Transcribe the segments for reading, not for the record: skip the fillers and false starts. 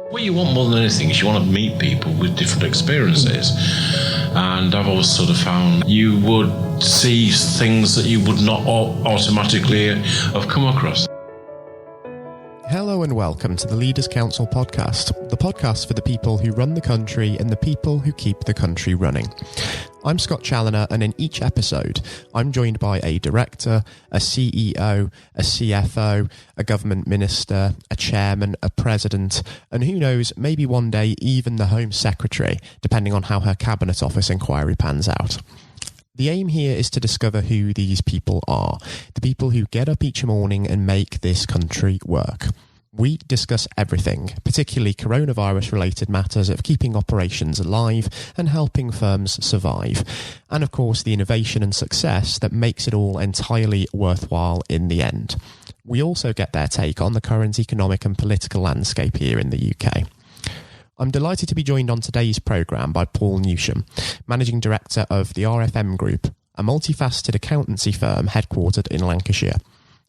What you want more than anything is you want to meet people with different experiences. And I've always sort of found you would see things that you would not automatically have come across. Hello and welcome to the Leaders Council podcast, the podcast for the people who run the country and the people who keep the country running. I'm Scott Challinor, and in each episode, I'm joined by a director, a CEO, a CFO, a government minister, a chairman, a president, and who knows, maybe one day even the Home Secretary, depending on how her Cabinet Office inquiry pans out. The aim here is to discover who these people are, the people who get up each morning and make this country work. We discuss everything, particularly coronavirus-related matters of keeping operations alive and helping firms survive. And of course, the innovation and success that makes it all entirely worthwhile in the end. We also get their take on the current economic and political landscape here in the UK. I'm delighted to be joined on today's programme by Paul Newsham, Managing Director of the RFM Group, a multi-faceted accountancy firm headquartered in Lancashire.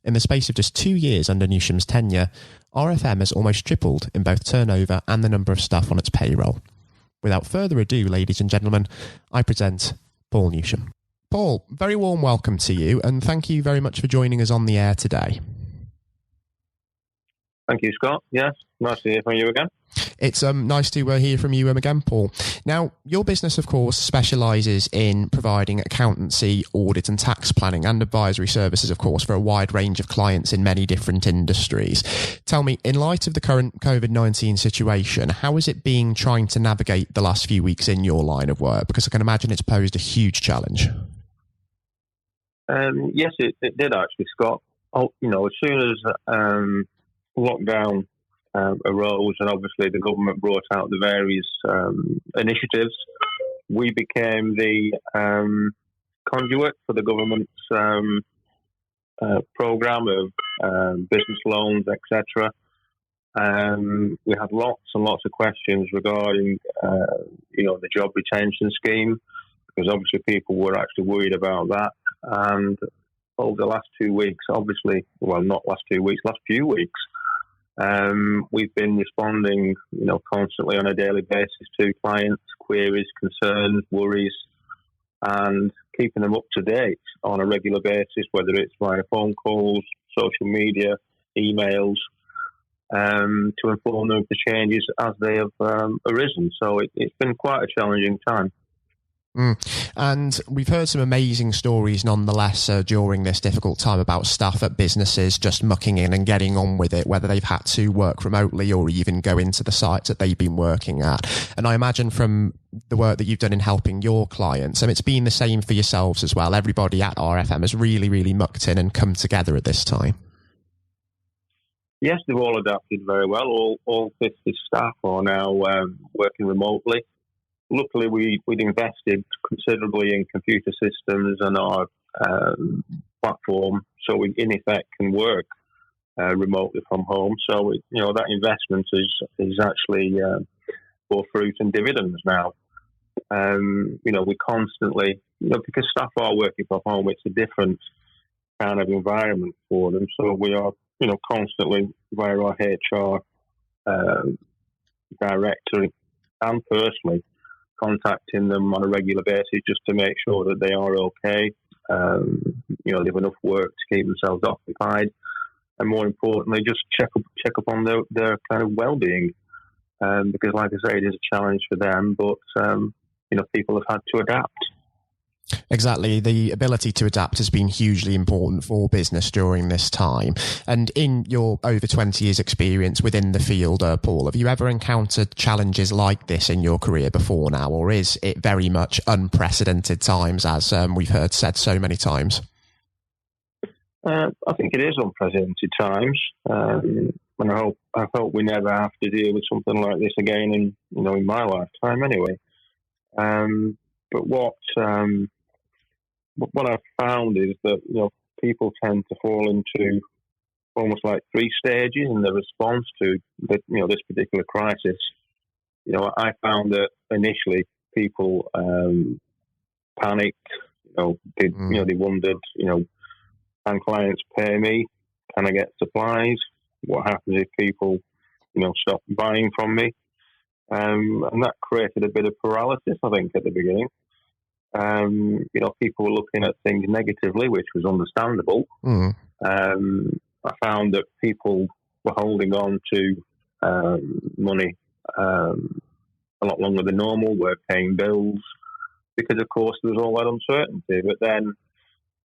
In the space of just 2 years under Newsham's tenure, RFM has almost tripled in both turnover and the number of staff on its payroll. Without further ado, ladies and gentlemen, I present Paul Newsham. Paul, very warm welcome to you, and thank you very much for joining us on the air today. Thank you, Scott. Yes, nice to hear from you again. It's nice to hear from you again, Paul. Now, your business, of course, specialises in providing accountancy, audit and tax planning and advisory services, of course, for a wide range of clients in many different industries. Tell me, in light of the current COVID-19 situation, how is it been trying to navigate the last few weeks in your line of work? Because I can imagine it's posed a huge challenge. Yes, it did actually, Scott. As soon as lockdown arose, and obviously the government brought out the various initiatives, we became the conduit for the government's programme of business loans, etc. We had lots and lots of questions regarding, the job retention scheme, because obviously people were actually worried about that. And over the last 2 weeks, last few weeks, we've been responding, constantly on a daily basis to clients' queries, concerns, worries, and keeping them up to date on a regular basis, whether it's via phone calls, social media, emails, to inform them of the changes as they have arisen. So it's been quite a challenging time. And we've heard some amazing stories nonetheless during this difficult time about staff at businesses just mucking in and getting on with it, whether they've had to work remotely or even go into the sites that they've been working at. And I imagine from the work that you've done in helping your clients, and it's been the same for yourselves as well, everybody at RFM has really, really mucked in and come together at this time. Yes, they've all adapted very well. All 50 staff are now working remotely. Luckily, we'd invested considerably in computer systems and our platform, so we, in effect, can work remotely from home. So, that investment is actually bore fruit and dividends now. We constantly, because staff are working from home, it's a different kind of environment for them. So we are, constantly via our HR director and personally contacting them on a regular basis just to make sure that they are okay, they have enough work to keep themselves occupied, and more importantly, just check up on their kind of well-being, because, like I say, it is a challenge for them, but people have had to adapt. Exactly. The ability to adapt has been hugely important for business during this time. And in your over 20 years experience within the field, Paul, have you ever encountered challenges like this in your career before now, or is it very much unprecedented times, as we've heard said so many times? I think it is unprecedented times. And I hope we never have to deal with something like this again in my lifetime anyway. But what I've found is that, people tend to fall into almost like three stages in the response to this particular crisis. I found that initially people panicked. They wondered, can clients pay me? Can I get supplies? What happens if people, stop buying from me. And that created a bit of paralysis, I think, at the beginning. People were looking at things negatively, which was understandable. I found that people were holding on to money a lot longer than normal, were paying bills, because, of course, there was all that uncertainty. But then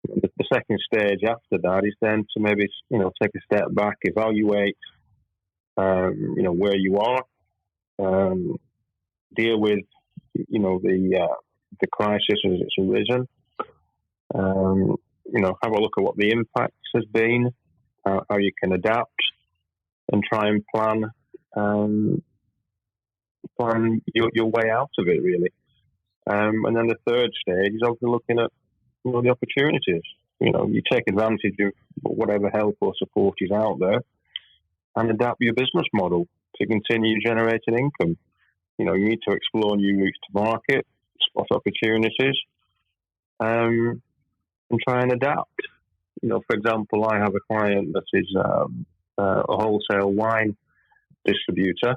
the second stage after that is then to maybe, take a step back, evaluate, where you are, deal with, the crisis as it's arisen, have a look at what the impact has been, how you can adapt, and try and plan your way out of it, really. And then the third stage is obviously looking at the opportunities. You take advantage of whatever help or support is out there and adapt your business model to continue generating income. You need to explore new routes to market, spot opportunities, and try and adapt. For example, I have a client that is a wholesale wine distributor.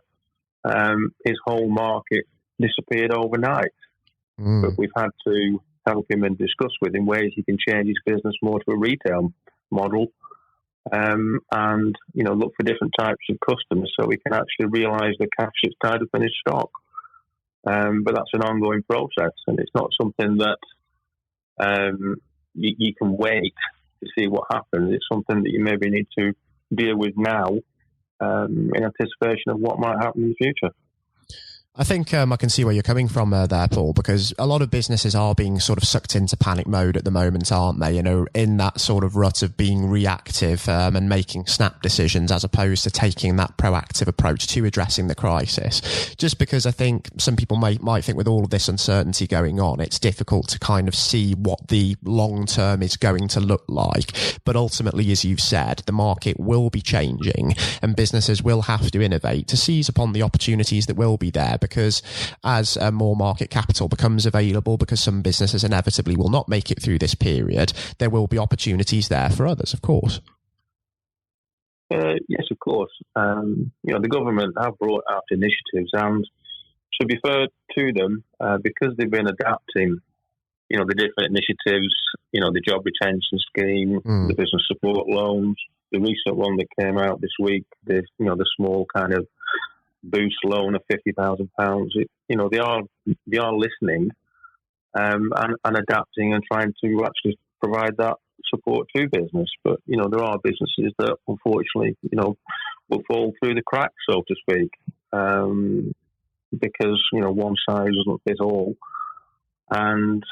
His whole market disappeared overnight. But we've had to help him and discuss with him ways he can change his business more to a retail model, and look for different types of customers so we can actually realise the cash that's tied up in his stock. But that's an ongoing process, and it's not something that you can wait to see what happens. It's something that you maybe need to deal with now, in anticipation of what might happen in the future. I think I can see where you're coming from there, Paul, because a lot of businesses are being sort of sucked into panic mode at the moment, aren't they? In that sort of rut of being reactive and making snap decisions as opposed to taking that proactive approach to addressing the crisis. Just because I think some people might think with all of this uncertainty going on, it's difficult to kind of see what the long term is going to look like. But ultimately, as you've said, the market will be changing and businesses will have to innovate to seize upon the opportunities that will be there. Because as more market capital becomes available, because some businesses inevitably will not make it through this period, there will be opportunities there for others, of course. Yes, of course. The government have brought out initiatives, and to be fair to them, because they've been adapting, the different initiatives, the job retention scheme, the business support loans, the recent one that came out this week, the small kind of boost loan of £50,000. They are listening and adapting and trying to actually provide that support to business. But there are businesses that unfortunately will fall through the cracks, so to speak, because one size doesn't fit all. And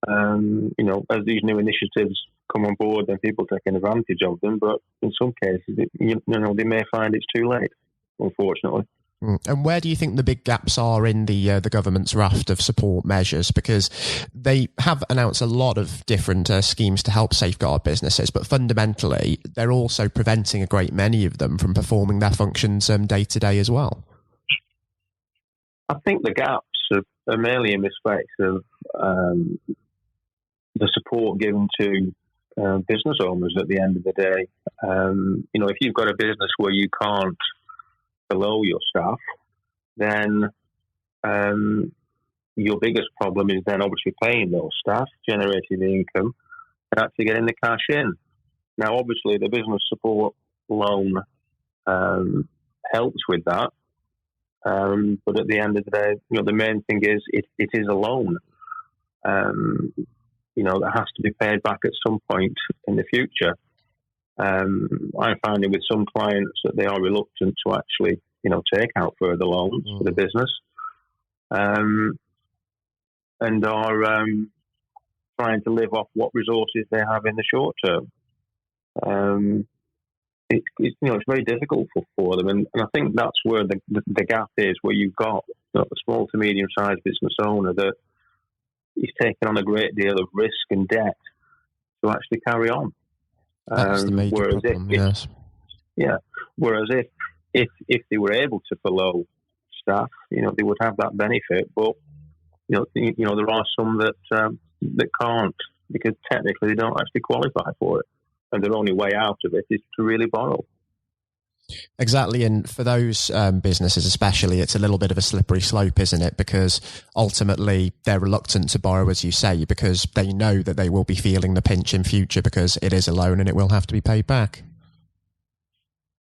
as these new initiatives come on board, then people taking advantage of them. But in some cases, they may find it's too late, unfortunately. And where do you think the big gaps are in the government's raft of support measures? Because they have announced a lot of different schemes to help safeguard businesses, but fundamentally, they're also preventing a great many of them from performing their functions day to day as well. I think the gaps are mainly in respect of the support given to business owners at the end of the day. If you've got a business where you can't below your staff, then your biggest problem is then obviously paying those staff, generating the income, and actually getting the cash in. Now, obviously, the business support loan helps with that, but at the end of the day, the main thing is it is a loan. That has to be paid back at some point in the future. I'm finding with some clients that they are reluctant to actually, take out further loans for the business, and are trying to live off what resources they have in the short term. It's very difficult for them, and I think that's where the gap is, where you've got a small to medium sized business owner that is taking on a great deal of risk and debt to actually carry on. That's the major problem, yes. Yeah. Whereas if they were able to furlough staff, they would have that benefit. But there are some that can't, because technically they don't actually qualify for it, and their only way out of it is to really borrow. Exactly. And for those businesses especially, it's a little bit of a slippery slope, isn't it? Because ultimately they're reluctant to borrow, as you say, because they know that they will be feeling the pinch in future because it is a loan and it will have to be paid back.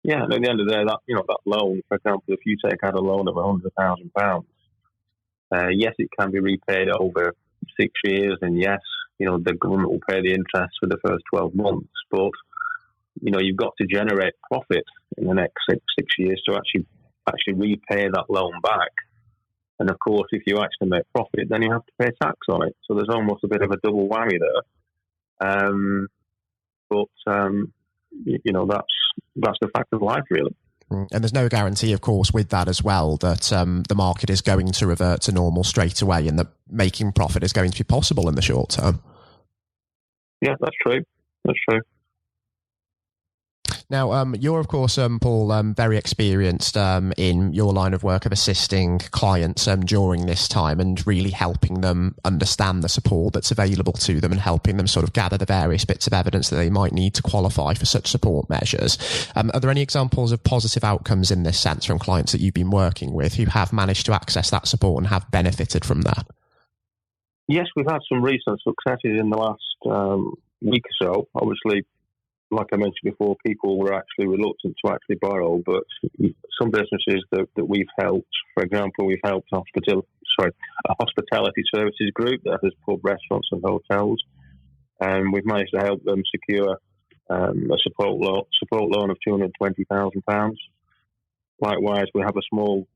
Yeah, and at the end of the day, that loan, for example, if you take out a loan of £100,000, yes, it can be repaid over 6 years, and yes, the government will pay the interest for the first 12 months, but you've got to generate profit in the next six years to actually repay that loan back. And of course, if you actually make profit, then you have to pay tax on it. So there's almost a bit of a double whammy there. That's the fact of life, really. And there's no guarantee, of course, with that as well, that the market is going to revert to normal straight away and that making profit is going to be possible in the short term. Yeah, that's true. That's true. Now, you're, of course, Paul, very experienced in your line of work of assisting clients during this time and really helping them understand the support that's available to them and helping them sort of gather the various bits of evidence that they might need to qualify for such support measures. Are there any examples of positive outcomes in this sense from clients that you've been working with who have managed to access that support and have benefited from that? Yes, we've had some recent successes in the last week or so. Obviously, like I mentioned before, people were actually reluctant to actually borrow, but some businesses that we've helped, for example, we've helped a hospitality services group that has pub, restaurants and hotels, and we've managed to help them secure a support loan of £220,000. Likewise, we have a small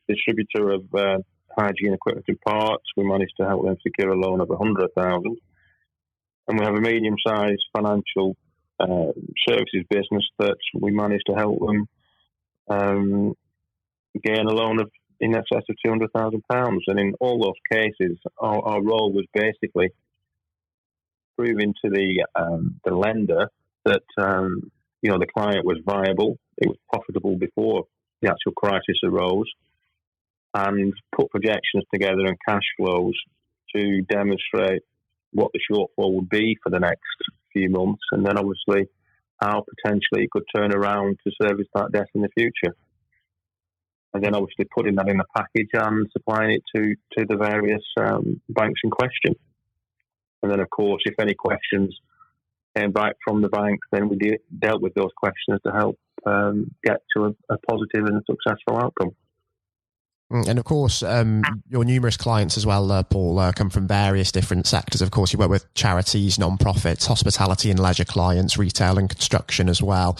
distributor of hygiene equipment and parts. We managed to help them secure a loan of £100,000, and we have a medium-sized financial services business that we managed to help them gain a loan of in excess of £200,000. And in all those cases, our role was basically proving to the lender that the client was viable, it was profitable before the actual crisis arose, and put projections together and cash flows to demonstrate what the shortfall would be for the next few months, and then obviously how potentially it could turn around to service that debt in the future. And then obviously putting that in a package and supplying it to the various banks in question. And then, of course, if any questions came back from the banks, then we dealt with those questions to help get to a positive and successful outcome. And of course, your numerous clients as well, Paul, come from various different sectors. Of course, you work with charities, non-profits, hospitality and leisure clients, retail and construction as well.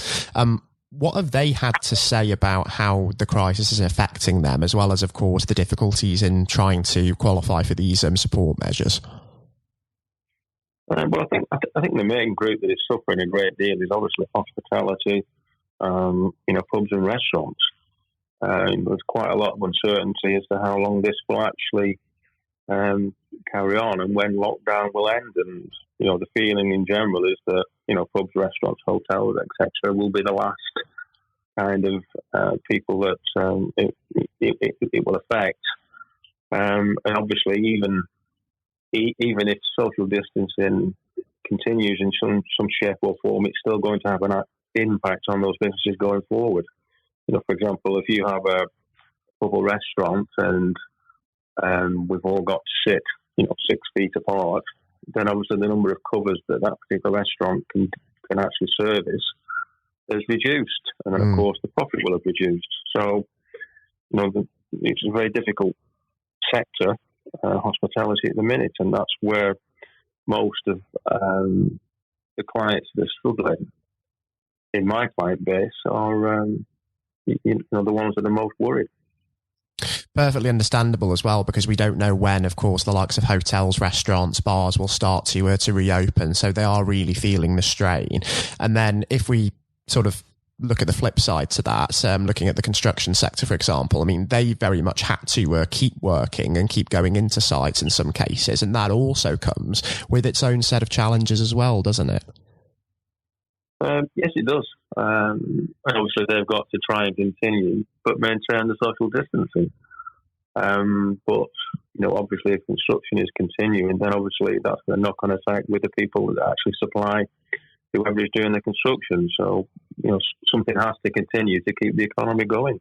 What have they had to say about how the crisis is affecting them, as well as, of course, the difficulties in trying to qualify for these support measures? Well, I think the main group that is suffering a great deal is obviously hospitality, pubs and restaurants. There's quite a lot of uncertainty as to how long this will actually carry on and when lockdown will end. And, the feeling in general is that, pubs, restaurants, hotels, etc. will be the last kind of people that it will affect. And obviously, even if social distancing continues in some shape or form, it's still going to have an impact on those businesses going forward. For example, if you have a pub or restaurant and we've all got to sit, 6 feet apart, then obviously the number of covers that particular restaurant can actually service is reduced, and then of course the profit will have reduced. So, it's a very difficult sector, hospitality at the minute, and that's where most of the clients that are struggling in my client base are. The ones that are most worried. Perfectly understandable as well, because we don't know when, of course, the likes of hotels, restaurants, bars will start to reopen. So they are really feeling the strain. And then if we sort of look at the flip side to that, looking at the construction sector, for example, I mean, they very much had to keep working and keep going into sites in some cases. And that also comes with its own set of challenges as well, doesn't it? Yes, it does. And obviously, they've got to try and continue, but maintain the social distancing. But, obviously, if construction is continuing, then obviously that's the knock-on effect with the people that actually supply whoever is doing the construction. So, something has to continue to keep the economy going.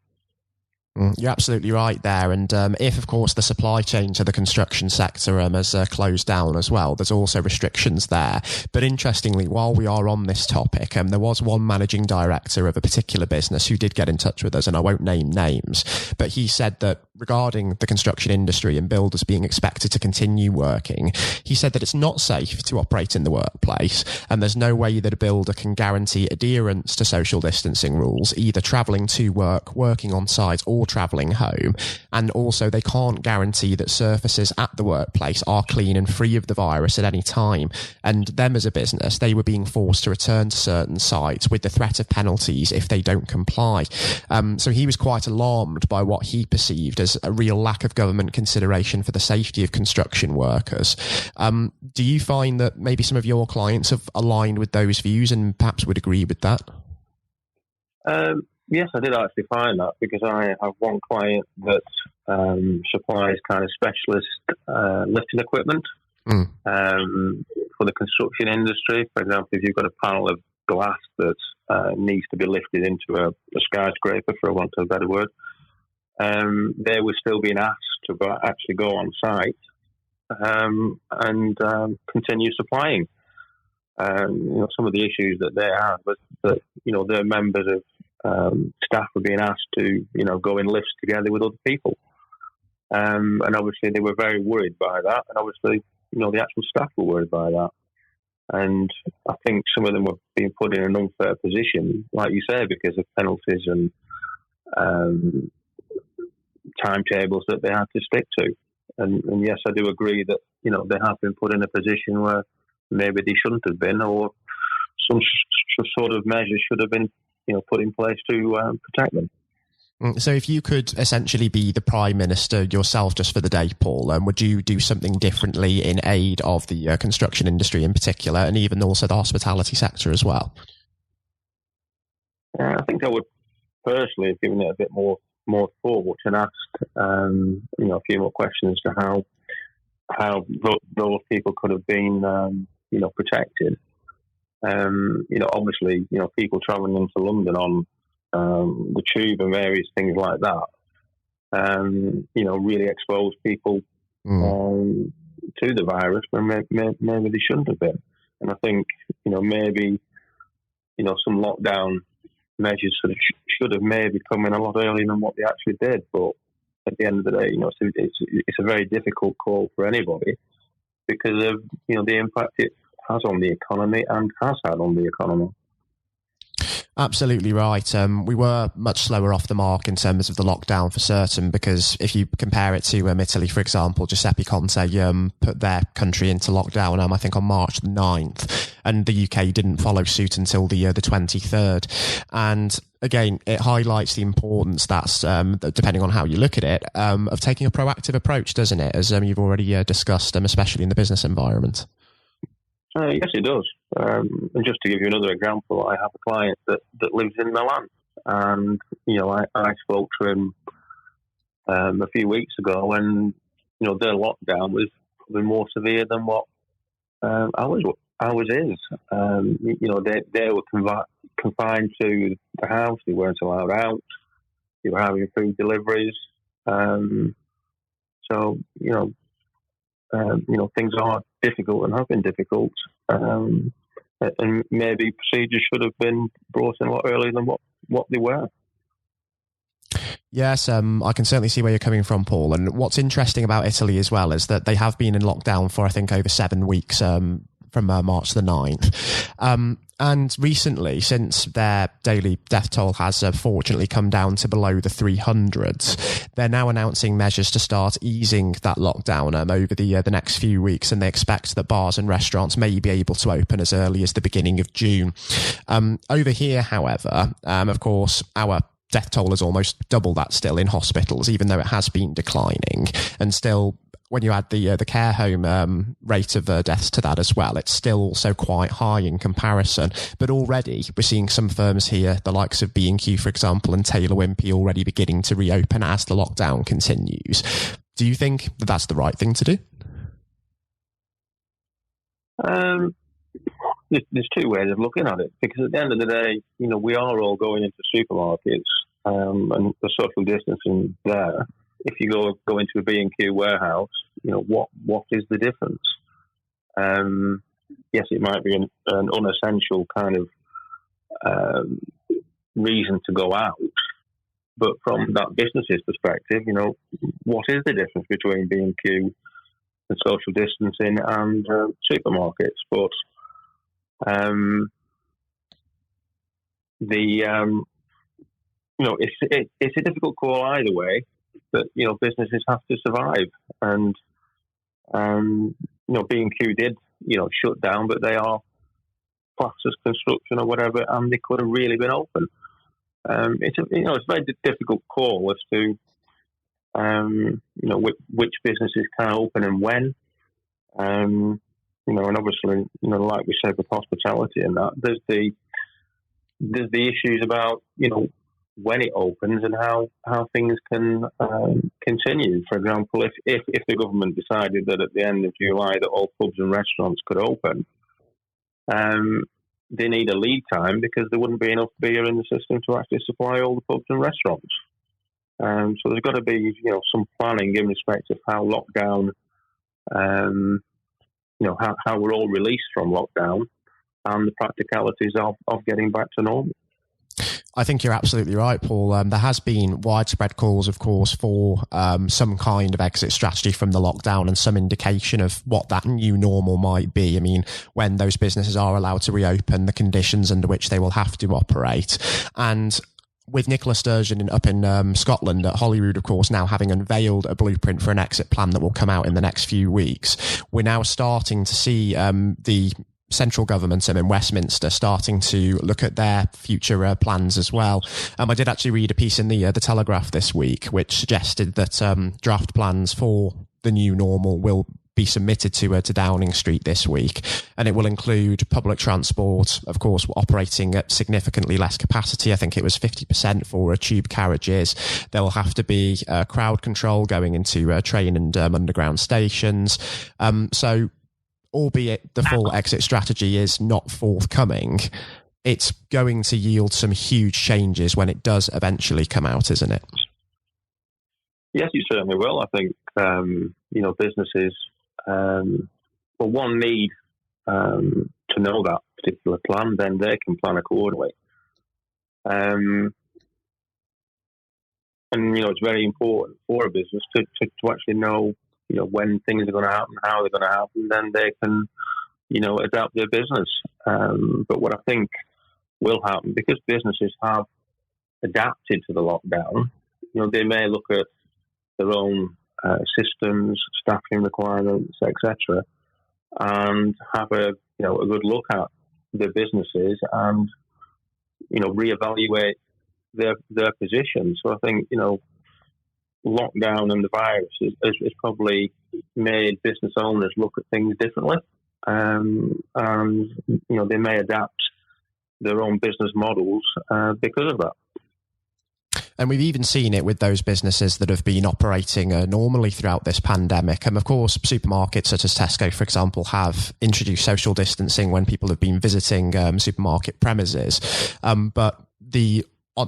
You're absolutely right there. And if, of course, the supply chain to the construction sector has closed down as well, there's also restrictions there. But interestingly, while we are on this topic, there was one managing director of a particular business who did get in touch with us, and I won't name names, but he said that regarding the construction industry and builders being expected to continue working, he said that it's not safe to operate in the workplace, and there's no way that a builder can guarantee adherence to social distancing rules, either travelling to work, working on site, or travelling home. And also they can't guarantee that surfaces at the workplace are clean and free of the virus at any time. And them as a business, they were being forced to return to certain sites with the threat of penalties if they don't comply. So he was quite alarmed by what he perceived as a real lack of government consideration for the safety of construction workers. Do you find that maybe some of your clients have aligned with those views and perhaps would agree with that? Yes, I did actually find that, because I have one client that supplies kind of specialist lifting equipment for the construction industry. For example, if you've got a panel of glass that needs to be lifted into a skyscraper, for want of a better word, they were still being asked to actually go on site and continue supplying. Some of the issues that they had was that their members of staff were being asked to go in lifts together with other people, and obviously they were very worried by that, and obviously the actual staff were worried by that, and I think some of them were being put in an unfair position, like you say, because of penalties and timetables that they had to stick to. And yes, I do agree that they have been put in a position where maybe they shouldn't have been, or some sort of measures should have been put in place to protect them. So if you could essentially be the Prime Minister yourself just for the day, Paul, would you do something differently in aid of the construction industry in particular, and even also the hospitality sector as well? I think I would personally have given it a bit more thought and asked a few more questions to how those people could have been protected. Obviously, people travelling into London on the tube and various things like that, really expose people to the virus when maybe they shouldn't have been. And I think, maybe, some lockdown measures should have maybe come in a lot earlier than what they actually did. But at the end of the day, it's a very difficult call for anybody because of, the impact it has on the economy and has had on the economy. Absolutely right. We were much slower off the mark in terms of the lockdown for certain, because if you compare it to Italy, for example, Giuseppe Conte put their country into lockdown, I think on March the 9th, and the UK didn't follow suit until the 23rd. And again, it highlights the importance that's, depending on how you look at it, of taking a proactive approach, doesn't it? As you've already discussed, especially in the business environment. Yes, it does. And just to give you another example, I have a client that lives in Milan, and I spoke to him a few weeks ago, and their lockdown was probably more severe than what ours is. They were confined to the house. They weren't allowed out. They were having food deliveries. Things are difficult and have been difficult, and maybe procedures should have been brought in a lot earlier than what they were. Yes, I can certainly see where you're coming from, Paul. And what's interesting about Italy as well is that they have been in lockdown for, I think, over 7 weeks from March the 9th. And recently, since their daily death toll has fortunately come down to below the 300s, they're now announcing measures to start easing that lockdown over the next few weeks, and they expect that bars and restaurants may be able to open as early as the beginning of June. Over here, however, of course, our death toll is almost double that still in hospitals, even though it has been declining, and still, when you add the care home rate of deaths to that as well, it's still also quite high in comparison. But already we're seeing some firms here, the likes of B&Q, for example, and Taylor Wimpey, already beginning to reopen as the lockdown continues. Do you think that that's the right thing to do? there's two ways of looking at it, because at the end of the day, we are all going into supermarkets, and the social distancing there. If you go into a B&Q warehouse, what is the difference? Yes, it might be an unessential kind of reason to go out, but from that business's perspective, what is the difference between B&Q and social distancing and supermarkets? But it's a difficult call either way. But businesses have to survive, and B&Q did shut down, but they are classed as construction or whatever, and they could have really been open. It's a very difficult call as to which businesses can open and when. And obviously, like we said with hospitality and that, there's the issues about when it opens and how things can continue. For example, if the government decided that at the end of July that all pubs and restaurants could open, they need a lead time, because there wouldn't be enough beer in the system to actually supply all the pubs and restaurants. So there's got to be some planning in respect of how lockdown, how we're all released from lockdown, and the practicalities of getting back to normal. I think you're absolutely right, Paul. There has been widespread calls, of course, for some kind of exit strategy from the lockdown and some indication of what that new normal might be. I mean, when those businesses are allowed to reopen, the conditions under which they will have to operate. And with Nicola Sturgeon up in Scotland at Holyrood, of course, now having unveiled a blueprint for an exit plan that will come out in the next few weeks, we're now starting to see the central government in Westminster starting to look at their future plans as well. I did actually read a piece in the Telegraph this week which suggested that draft plans for the new normal will be submitted to Downing Street this week, and it will include public transport, of course, operating at significantly less capacity. I think it was 50% for tube carriages. There will have to be crowd control going into train and underground stations. So albeit the full exit strategy is not forthcoming, it's going to yield some huge changes when it does eventually come out, isn't it? Yes, you certainly will. I think, businesses, one need to know that particular plan, then they can plan accordingly. And, it's very important for a business to actually know when things are going to happen, how they're going to happen, then they can, adapt their business. But what I think will happen, because businesses have adapted to the lockdown, they may look at their own systems, staffing requirements, etc., and have a good look at their businesses and, reevaluate their position. So I think, lockdown and the virus has probably made business owners look at things differently, and they may adapt their own business models because of that. And we've even seen it with those businesses that have been operating normally throughout this pandemic. And of course, supermarkets such as Tesco, for example, have introduced social distancing when people have been visiting supermarket premises. But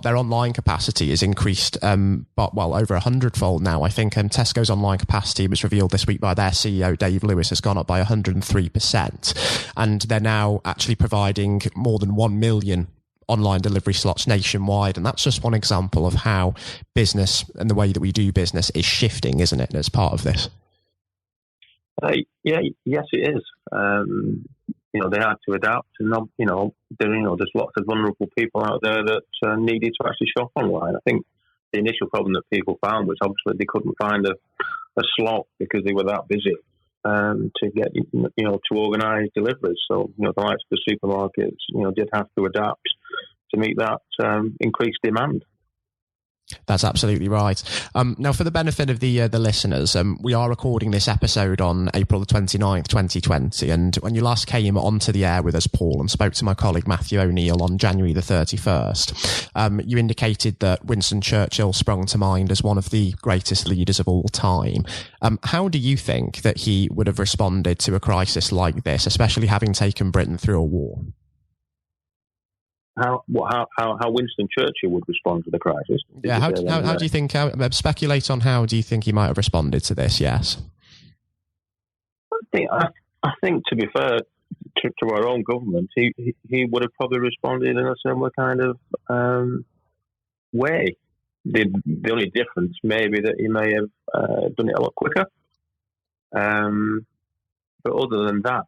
their online capacity is increased, over 100-fold now. I think Tesco's online capacity was revealed this week by their CEO, Dave Lewis, has gone up by 103%. And they're now actually providing more than 1 million online delivery slots nationwide. And that's just one example of how business and the way that we do business is shifting, isn't it, as part of this? Yes, it is. They had to adapt, and there's lots of vulnerable people out there that needed to actually shop online. I think the initial problem that people found was obviously they couldn't find a slot because they were that busy to get to organise deliveries. So the likes of the supermarkets did have to adapt to meet that increased demand. That's absolutely right. Now, for the benefit of the listeners, we are recording this episode on April the 29th, 2020. And when you last came onto the air with us, Paul, and spoke to my colleague Matthew O'Neill on January the 31st, you indicated that Winston Churchill sprung to mind as one of the greatest leaders of all time. How do you think that he would have responded to a crisis like this, especially having taken Britain through a war? How Winston Churchill would respond to the crisis? Yeah, how do you think? Speculate on how do you think he might have responded to this? Yes, I think to be fair to our own government, he would have probably responded in a similar kind of way. The only difference may be that he may have done it a lot quicker. But other than that,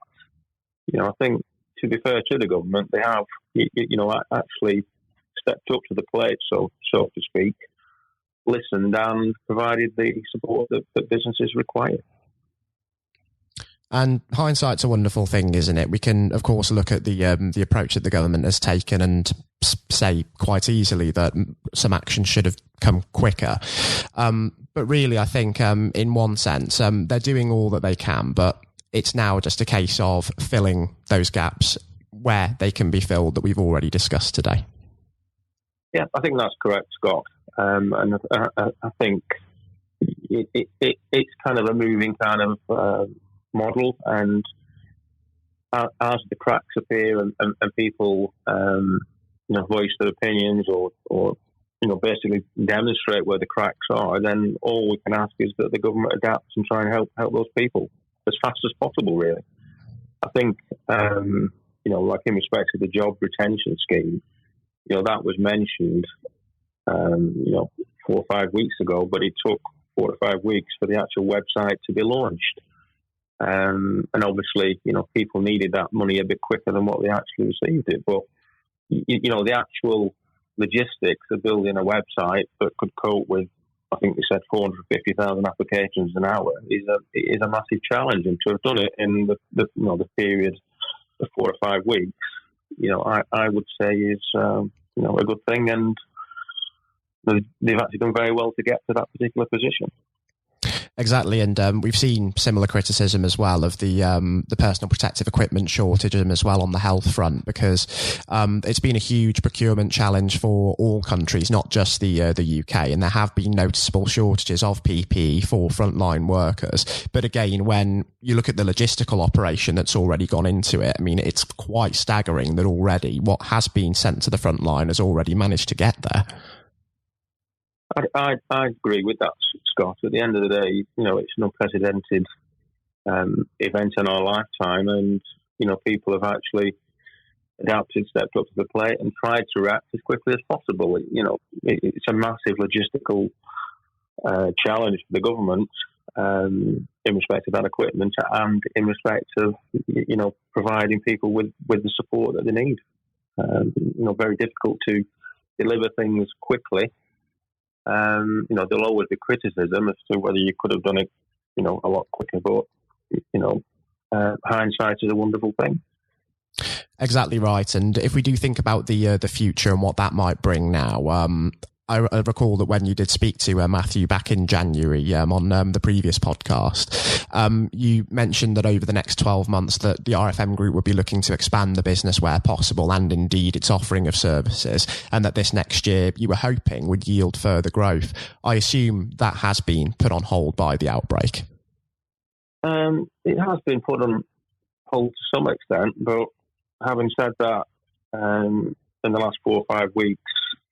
I think, to be fair to the government, they have, actually stepped up to the plate, so to speak, listened and provided the support that businesses require. And hindsight's a wonderful thing, isn't it? We can, of course, look at the approach that the government has taken and say quite easily that some action should have come quicker. But really, I think in one sense, they're doing all that they can, but it's now just a case of filling those gaps where they can be filled that we've already discussed today. Yeah, I think that's correct, Scott. And I think it's kind of a moving kind of model, and as the cracks appear and people voice their opinions or basically demonstrate where the cracks are, then all we can ask is that the government adapts and try and help those people as fast as possible, really. I think, like in respect to the job retention scheme, that was mentioned, 4 or 5 weeks ago, but it took 4 to 5 weeks for the actual website to be launched. And obviously, people needed that money a bit quicker than what they actually received it. But, the actual logistics of building a website that could cope with, I think they said 450,000 applications an hour is a massive challenge, and to have done it in the period of 4 or 5 weeks, I would say is a good thing, and they've actually done very well to get to that particular position. Exactly, and we've seen similar criticism as well of the personal protective equipment shortage as well on the health front, because it's been a huge procurement challenge for all countries, not just the UK, and there have been noticeable shortages of PPE for frontline workers. But again, when you look at the logistical operation that's already gone into it, I mean, it's quite staggering that already what has been sent to the front line has already managed to get there. I agree with that, Scott. At the end of the day, it's an unprecedented event in our lifetime, and people have actually adapted, stepped up to the plate, and tried to react as quickly as possible. It's a massive logistical challenge for the government in respect of that equipment and in respect of providing people with the support that they need. Very difficult to deliver things quickly. There'll always be criticism as to whether you could have done it, a lot quicker, but, hindsight is a wonderful thing. Exactly right. And if we do think about the future and what that might bring now, I recall that when you did speak to Matthew back in January on the previous podcast, you mentioned that over the next 12 months that the RFM Group would be looking to expand the business where possible and indeed its offering of services, and that this next year you were hoping would yield further growth. I assume that has been put on hold by the outbreak. It has been put on hold to some extent, but having said that, in the last 4 or 5 weeks,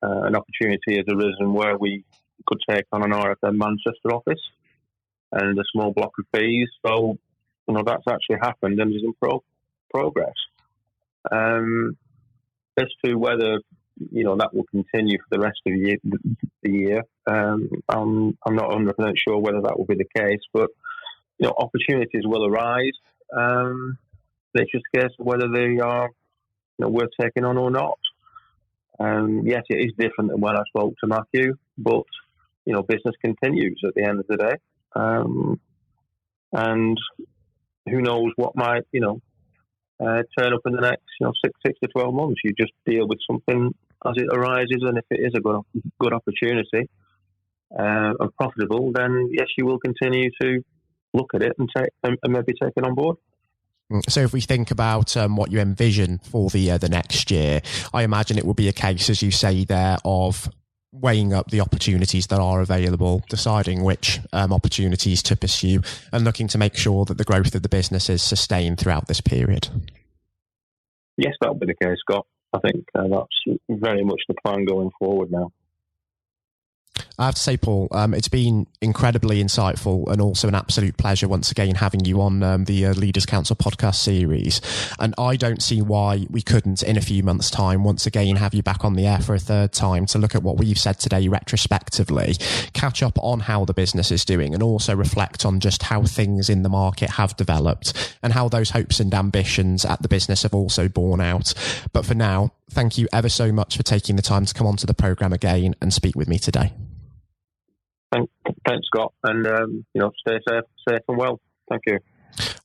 an opportunity has arisen where we could take on an RFM Manchester office and a small block of fees. So, that's actually happened and is in progress. As to whether, that will continue for the rest of the year, I'm not 100% sure whether that will be the case, but, opportunities will arise. It's just a case of whether they are, worth taking on or not. Yes, it is different than when I spoke to Matthew, but business continues at the end of the day, and who knows what might turn up in the next 6 to 12 months. You just deal with something as it arises, and if it is a good opportunity and profitable, then yes, you will continue to look at it and maybe take it on board. So if we think about what you envision for the next year, I imagine it will be a case, as you say there, of weighing up the opportunities that are available, deciding which opportunities to pursue, and looking to make sure that the growth of the business is sustained throughout this period. Yes, that'll be the case, Scott. I think that's very much the plan going forward now. I have to say, Paul, it's been incredibly insightful and also an absolute pleasure once again having you on the Leaders Council podcast series. And I don't see why we couldn't, in a few months' time, once again have you back on the air for a third time to look at what we've said today retrospectively, catch up on how the business is doing, and also reflect on just how things in the market have developed and how those hopes and ambitions at the business have also borne out. But for now, thank you ever so much for taking the time to come onto the programme again and speak with me today. Thanks, Scott, and stay safe and well. Thank you.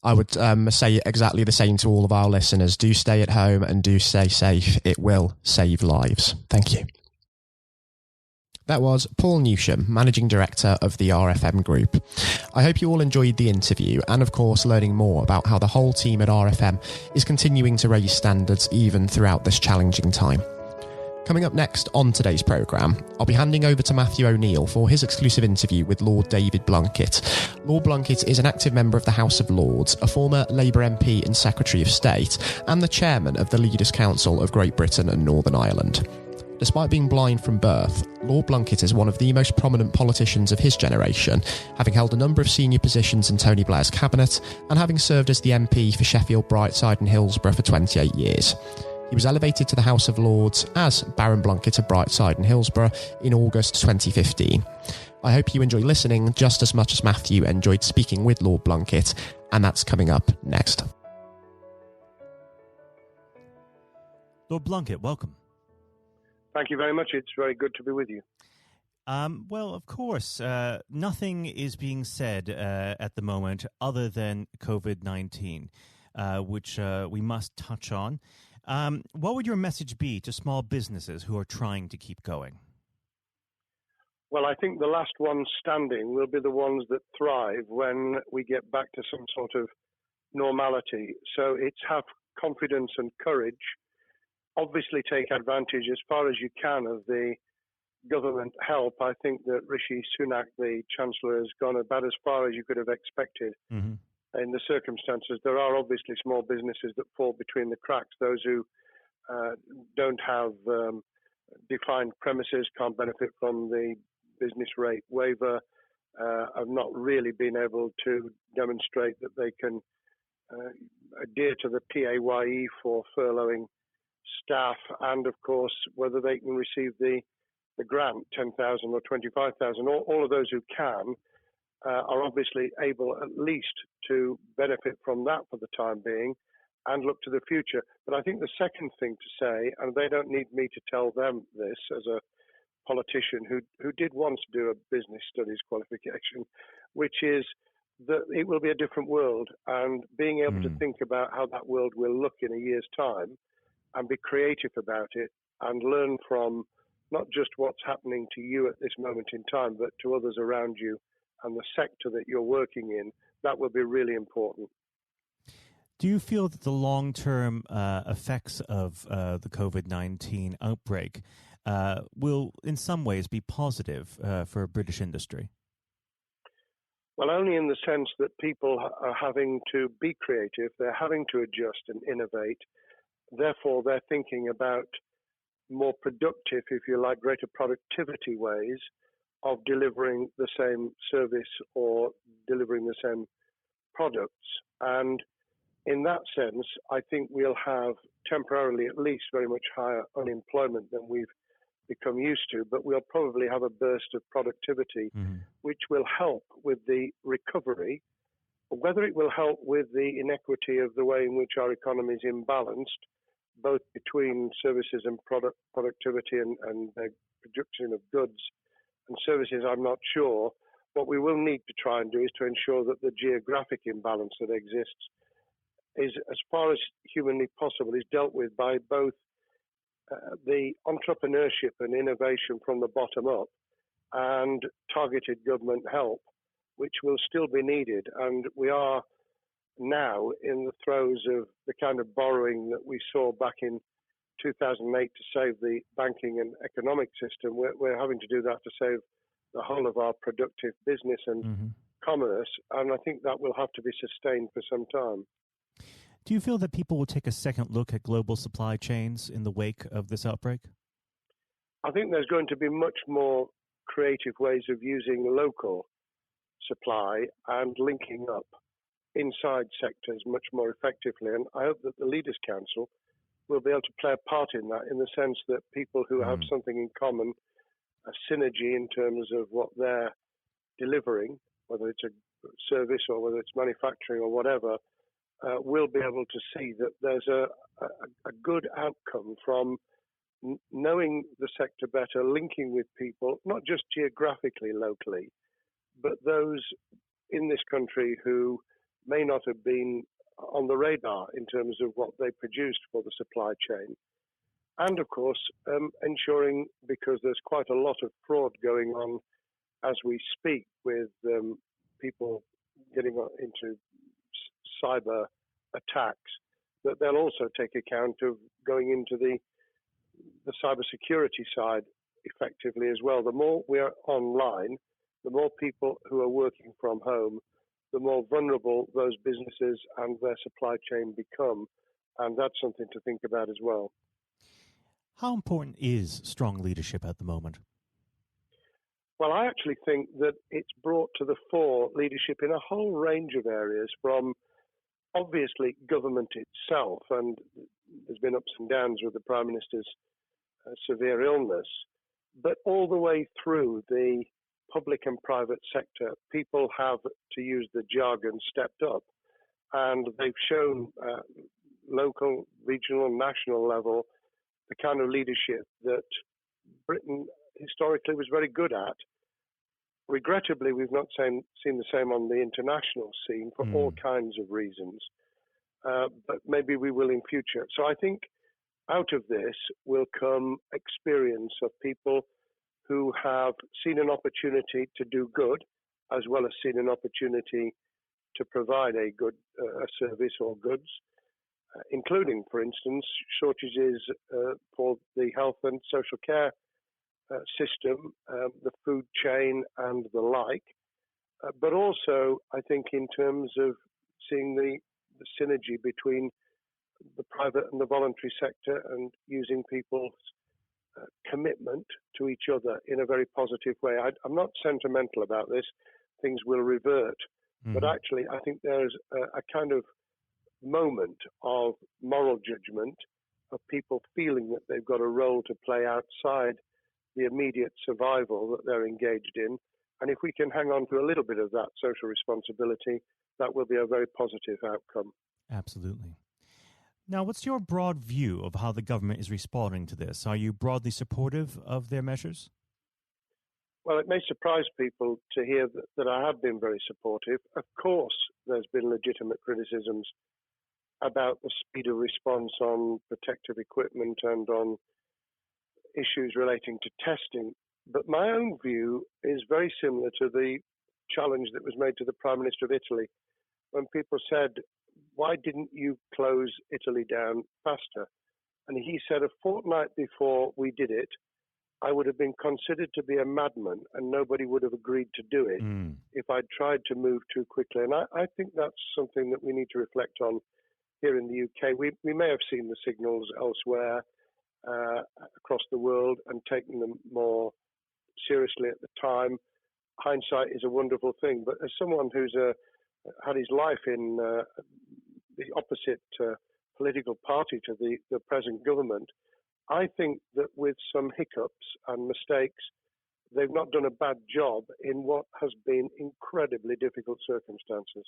I would say exactly the same to all of our listeners. Do stay at home and do stay safe. It will save lives. Thank you. That was Paul Newsham, Managing Director of the RFM Group. I hope you all enjoyed the interview and, of course, learning more about how the whole team at RFM is continuing to raise standards even throughout this challenging time. Coming up next on today's programme, I'll be handing over to Matthew O'Neill for his exclusive interview with Lord David Blunkett. Lord Blunkett is an active member of the House of Lords, a former Labour MP and Secretary of State, and the chairman of the Leaders' Council of Great Britain and Northern Ireland. Despite being blind from birth, Lord Blunkett is one of the most prominent politicians of his generation, having held a number of senior positions in Tony Blair's cabinet and having served as the MP for Sheffield, Brightside and Hillsborough for 28 years. He was elevated to the House of Lords as Baron Blunkett of Brightside and Hillsborough in August 2015. I hope you enjoy listening just as much as Matthew enjoyed speaking with Lord Blunkett, and that's coming up next. Lord Blunkett, welcome. Thank you very much. It's very good to be with you. Well, of course, nothing is being said at the moment other than COVID-19, which we must touch on. What would your message be to small businesses who are trying to keep going? Well, I think the last ones standing will be the ones that thrive when we get back to some sort of normality. So it's have confidence and courage. Obviously take advantage as far as you can of the government help. I think that Rishi Sunak, the Chancellor, has gone about as far as you could have expected. Mm-hmm. In the circumstances. There are obviously small businesses that fall between the cracks. Those who don't have defined premises can't benefit from the business rate waiver, have not really been able to demonstrate that they can adhere to the PAYE for furloughing staff, and of course whether they can receive the grant, 10,000 or 25,000. All of those who can are obviously able at least to benefit from that for the time being and look to the future. But I think the second thing to say, and they don't need me to tell them this as a politician who did once do a business studies qualification, which is that it will be a different world, and being able to think about how that world will look in a year's time and be creative about it and learn from not just what's happening to you at this moment in time, but to others around you and the sector that you're working in, that will be really important. Do you feel that the long-term effects of the COVID-19 outbreak will in some ways be positive for British industry? Well, only in the sense that people are having to be creative, they're having to adjust and innovate. Therefore, they're thinking about more productive, if you like, greater productivity ways of delivering the same service or delivering the same products. And in that sense, I think we'll have temporarily at least very much higher unemployment than we've become used to, but we'll probably have a burst of productivity, which will help with the recovery. Whether it will help with the inequity of the way in which our economy is imbalanced, both between services and productivity and the production of goods and services, I'm not sure. What we will need to try and do is to ensure that the geographic imbalance that exists is, as far as humanly possible, is dealt with by both the entrepreneurship and innovation from the bottom up and targeted government help, which will still be needed. And we are now in the throes of the kind of borrowing that we saw back in 2008 to save the banking and economic system. We're having to do that to save the whole of our productive business and commerce, and I think that will have to be sustained for some time. Do you feel that people will take a second look at global supply chains in the wake of this outbreak? I think there's going to be much more creative ways of using local supply and linking up inside sectors much more effectively. And I hope that the Leaders' Council will be able to play a part in that, in the sense that people who have something in common, a synergy in terms of what they're delivering, whether it's a service or whether it's manufacturing or whatever, will be able to see that there's a good outcome from knowing the sector better, linking with people, not just geographically, locally, but those in this country who may not have been on the radar in terms of what they produced for the supply chain. And of course, ensuring, because there's quite a lot of fraud going on as we speak with people getting into cyber attacks, that they'll also take account of going into the cyber security side effectively as well. The more we are online, the more people who are working from home, the more vulnerable those businesses and their supply chain become. And that's something to think about as well. How important is strong leadership at the moment? Well, I actually think that it's brought to the fore leadership in a whole range of areas, from obviously government itself, and there's been ups and downs with the Prime Minister's severe illness, but all the way through the public and private sector. People have, to use the jargon, stepped up, and they've shown local, regional, national level the kind of leadership that Britain historically was very good at. Regrettably, we've not seen the same on the international scene for all kinds of reasons, but maybe we will in future. So I think out of this will come experience of people who have seen an opportunity to do good, as well as seen an opportunity to provide a good service or goods, including, for instance, shortages for the health and social care system, the food chain and the like, but also I think in terms of seeing the synergy between the private and the voluntary sector and using people's commitment to each other in a very positive way. I'm not sentimental about this. Things will revert. But actually, I think there's a kind of moment of moral judgment of people feeling that they've got a role to play outside the immediate survival that they're engaged in. And if we can hang on to a little bit of that social responsibility, that will be a very positive outcome. Absolutely. Now, what's your broad view of how the government is responding to this? Are you broadly supportive of their measures? Well, it may surprise people to hear that I have been very supportive. Of course, there's been legitimate criticisms about the speed of response on protective equipment and on issues relating to testing. But my own view is very similar to the challenge that was made to the Prime Minister of Italy when people said, why didn't you close Italy down faster? And he said, a fortnight before we did it, I would have been considered to be a madman and nobody would have agreed to do it if I'd tried to move too quickly. And I think that's something that we need to reflect on here in the UK. We may have seen the signals elsewhere across the world and taken them more seriously at the time. Hindsight is a wonderful thing, but as someone who's had his life in the opposite political party to the present government, I think that with some hiccups and mistakes, they've not done a bad job in what has been incredibly difficult circumstances.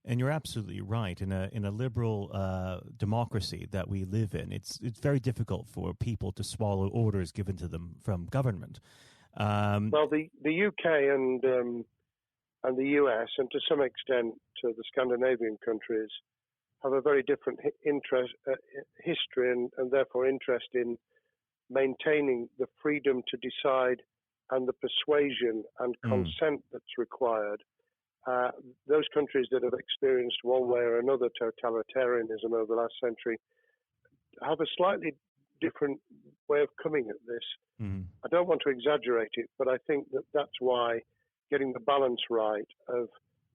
And you're absolutely right. In a liberal democracy that we live in, it's very difficult for people to swallow orders given to them from government. Well, the UK and the US, and to some extent the Scandinavian countries, have a very different history and therefore interest in maintaining the freedom to decide and the persuasion and consent that's required. Those countries that have experienced one way or another totalitarianism over the last century have a slightly different way of coming at this. I don't want to exaggerate it, but I think that that's why getting the balance right of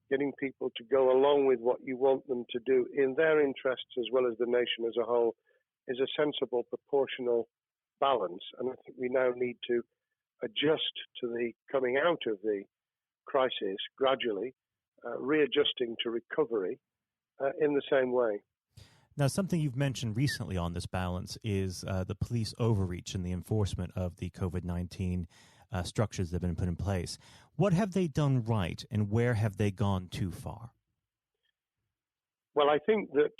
getting people to go along with what you want them to do in their interests as well as the nation as a whole is a sensible, proportional balance. And I think we now need to adjust to the coming out of the crisis gradually, readjusting to recovery in the same way. Now, something you've mentioned recently on this balance is the police overreach in the enforcement of the COVID-19 structures that have been put in place. What have they done right, and where have they gone too far? Well, I think that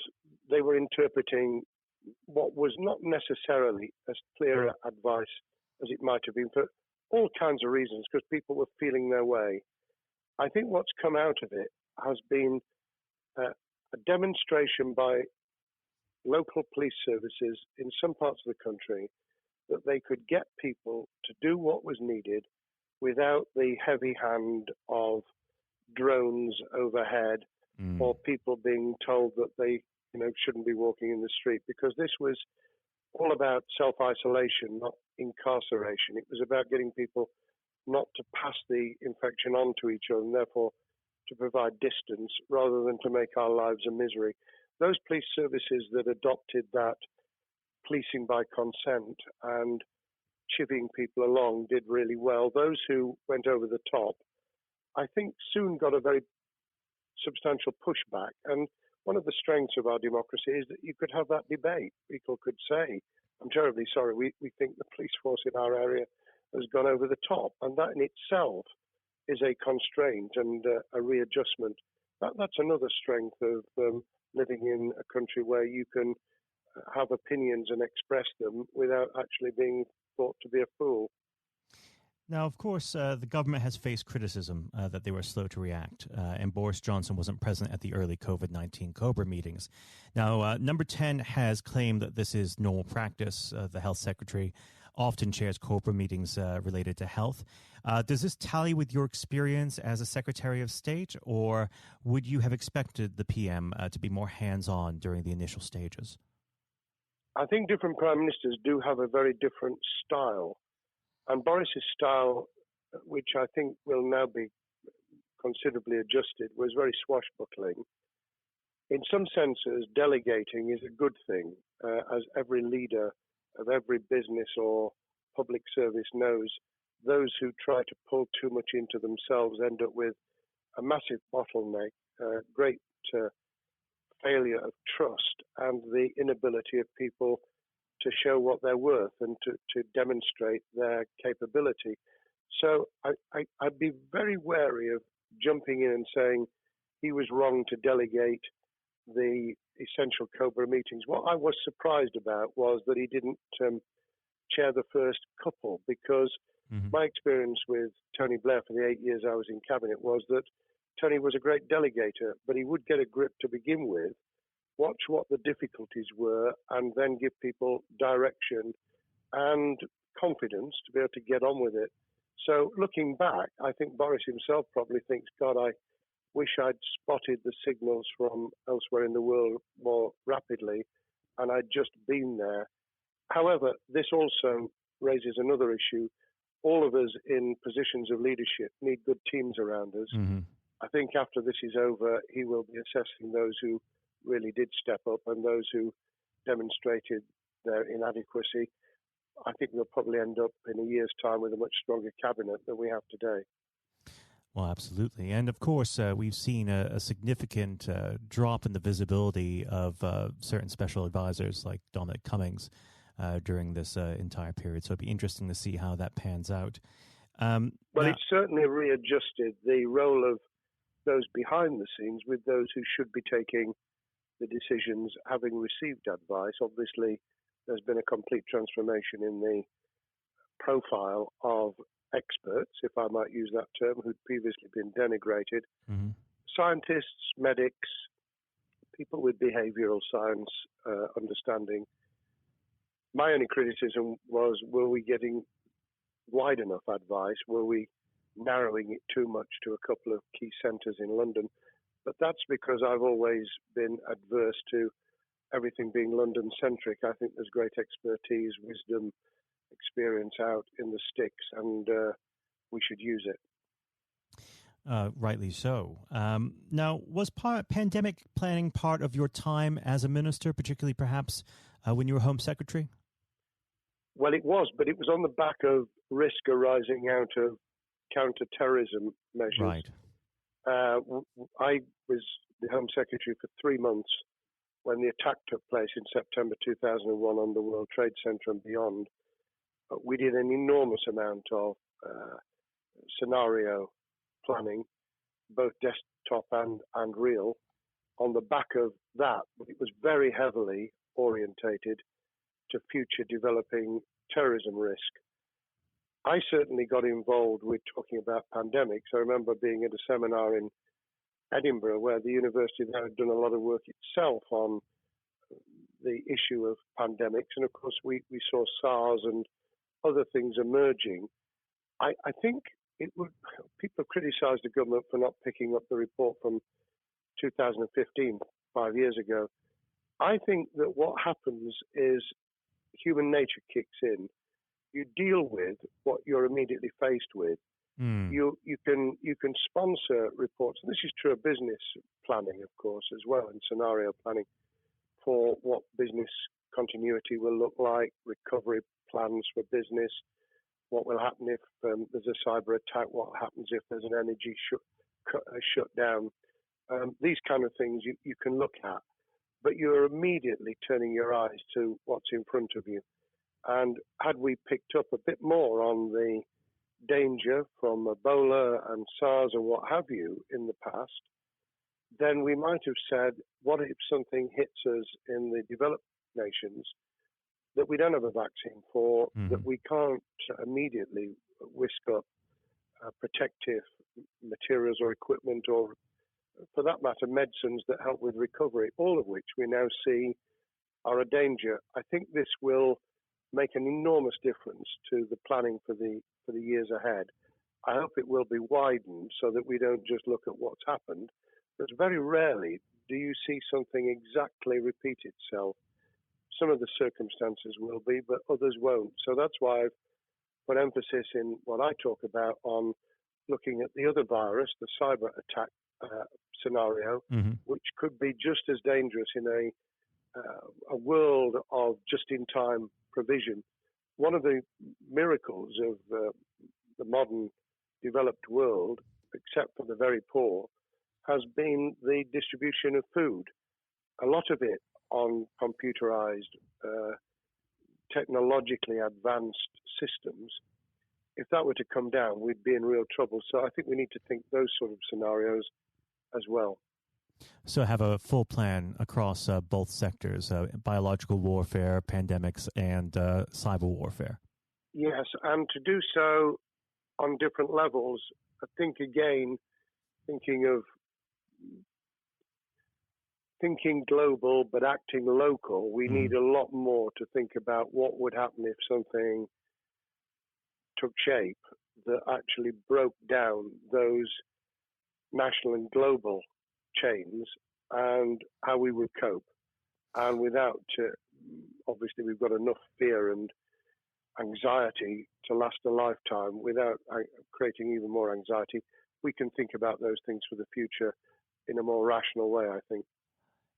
they were interpreting what was not necessarily as clear advice as it might have been for all kinds of reasons, because people were feeling their way. I think what's come out of it has been a demonstration by local police services in some parts of the country that they could get people to do what was needed without the heavy hand of drones overhead or people being told that they shouldn't be walking in the street, because this was all about self-isolation, not incarceration. It was about getting people not to pass the infection on to each other and therefore to provide distance rather than to make our lives a misery. Those police services that adopted that policing by consent and chivying people along did really well. Those who went over the top, I think, soon got a very substantial pushback. And one of the strengths of our democracy is that you could have that debate. People could say, I'm terribly sorry, we think the police force in our area has gone over the top. And that in itself is a constraint and a readjustment. That's another strength of living in a country where you can have opinions and express them without actually being thought to be a fool. Now, of course, the government has faced criticism that they were slow to react, and Boris Johnson wasn't present at the early COVID-19 COBRA meetings. Now, Number 10 has claimed that this is normal practice. The health secretary often chairs COBRA meetings related to health. Does this tally with your experience as a Secretary of State, or would you have expected the PM to be more hands-on during the initial stages? I think different prime ministers do have a very different style. And Boris's style, which I think will now be considerably adjusted, was very swashbuckling. In some senses, delegating is a good thing, as every leader of every business or public service knows. Those who try to pull too much into themselves end up with a massive bottleneck, great failure of trust, and the inability of people to show what they're worth and to demonstrate their capability. So I'd be very wary of jumping in and saying he was wrong to delegate the essential COBRA meetings. What I was surprised about was that he didn't chair the first couple, because my experience with Tony Blair for the 8 years I was in cabinet was that Tony was a great delegator, but he would get a grip to begin with, watch what the difficulties were, and then give people direction and confidence to be able to get on with it. So looking back, I think Boris himself probably thinks, God, I wish I'd spotted the signals from elsewhere in the world more rapidly, and I'd just been there. However, this also raises another issue. All of us in positions of leadership need good teams around us. I think after this is over, he will be assessing those who really did step up and those who demonstrated their inadequacy. I think we'll probably end up in a year's time with a much stronger cabinet than we have today. Well, absolutely. And of course, we've seen a significant drop in the visibility of certain special advisors like Dominic Cummings during this entire period. So it'd be interesting to see how that pans out. It's certainly readjusted the role of those behind the scenes with those who should be taking the decisions, having received advice. Obviously, there's been a complete transformation in the profile of experts, if I might use that term, who'd previously been denigrated. Scientists, medics, people with behavioral science understanding. My only criticism was, were we getting wide enough advice? Were we narrowing it too much to a couple of key centres in London? But that's because I've always been adverse to everything being London-centric. I think there's great expertise, wisdom, experience out in the sticks, and we should use it. Rightly so. Now, was pandemic planning part of your time as a minister, particularly perhaps when you were Home Secretary? Well, it was, but it was on the back of risk arising out of counter-terrorism measures. Right. I was the Home Secretary for 3 months when the attack took place in September 2001 on the World Trade Center and beyond. We did an enormous amount of scenario planning, both desktop and real. On the back of that, it was very heavily orientated to future developing terrorism risk. I certainly got involved with talking about pandemics. I remember being at a seminar in Edinburgh where the university there had done a lot of work itself on the issue of pandemics. And of course, we saw SARS and other things emerging. I think people have criticised the government for not picking up the report from 2015, 5 years ago. I think that what happens is human nature kicks in. You deal with what you're immediately faced with. You can sponsor reports, and this is true of business planning, of course, as well, and scenario planning for what business continuity will look like, recovery plans for business, what will happen if there's a cyber attack, what happens if there's an energy shutdown. These kind of things you can look at, but you're immediately turning your eyes to what's in front of you. And had we picked up a bit more on the danger from Ebola and SARS and what have you in the past, then we might have said, what if something hits us in the developed nations that we don't have a vaccine for, that we can't immediately whisk up protective materials or equipment, or for that matter, medicines that help with recovery, all of which we now see are a danger. I think this will make an enormous difference to the planning for the years ahead. I hope it will be widened so that we don't just look at what's happened, because very rarely do you see something exactly repeat itself. Some of the circumstances will be, but others won't. So that's why I've put emphasis in what I talk about on looking at the other virus, the cyber attack scenario, which could be just as dangerous in a world of just-in-time provision. One of the miracles of the modern developed world, except for the very poor, has been the distribution of food. A lot of it on computerized, technologically advanced systems. If that were to come down, we'd be in real trouble. So I think we need to think those sort of scenarios as well. So have a full plan across both sectors, biological warfare, pandemics, and cyber warfare. Yes, and to do so on different levels. I think, again, thinking global but acting local, we need a lot more to think about what would happen if something took shape that actually broke down those national and global chains and how we would cope. And without, obviously, we've got enough fear and anxiety to last a lifetime. Without creating even more anxiety, we can think about those things for the future in a more rational way, I think.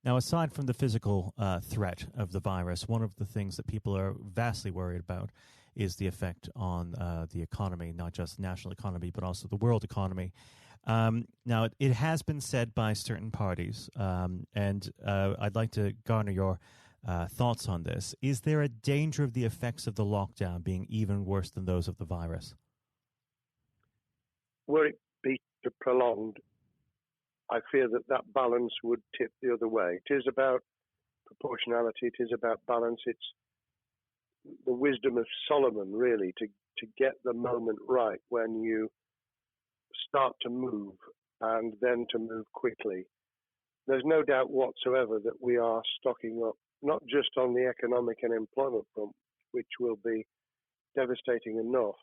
Now, aside from the physical threat of the virus, one of the things that people are vastly worried about is the effect on the economy, not just the national economy, but also the world economy. Now, it has been said by certain parties, and I'd like to garner your thoughts on this. Is there a danger of the effects of the lockdown being even worse than those of the virus? Were it be prolonged, I fear that balance would tip the other way. It is about proportionality. It is about balance. It's the wisdom of Solomon, really, to get the moment right when you start to move and then to move quickly. There's no doubt whatsoever that we are stocking up, not just on the economic and employment front, which will be devastating enough.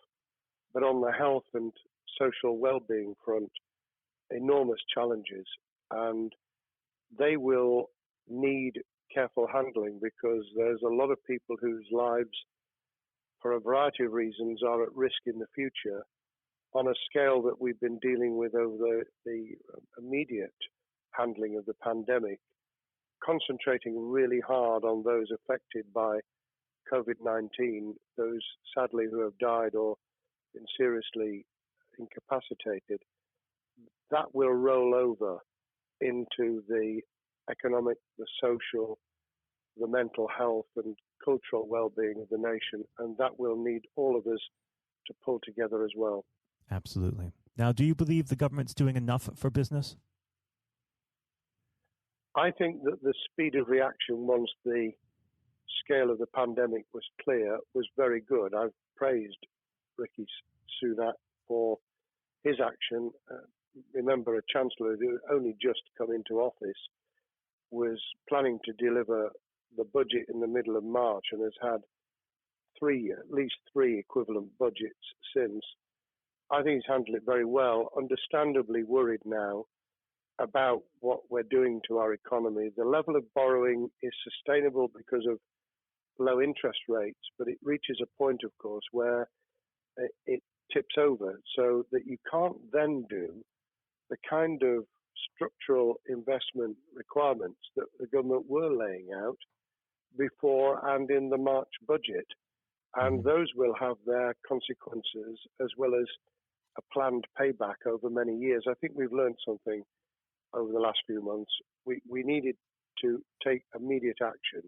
But on the health and social well-being front, enormous challenges, and they will need careful handling because there's a lot of people whose lives, for a variety of reasons, are at risk in the future on a scale that we've been dealing with over the immediate handling of the pandemic, concentrating really hard on those affected by COVID-19, those sadly who have died or been seriously incapacitated. That will roll over into the economic, the social, the mental health and cultural well-being of the nation, and that will need all of us to pull together as well. Absolutely. Now, do you believe the government's doing enough for business? I think that the speed of reaction once the scale of the pandemic was clear was very good. I've praised Rishi Sunak for his action. Remember, a chancellor who only just come into office was planning to deliver the budget in the middle of March and has had at least three equivalent budgets since. I think he's handled it very well. Understandably worried now about what we're doing to our economy. The level of borrowing is sustainable because of low interest rates, but it reaches a point, of course, where it tips over so that you can't then do the kind of structural investment requirements that the government were laying out before and in the March budget. And those will have their consequences as well as a planned payback over many years. I think we've learned something over the last few months. We needed to take immediate action.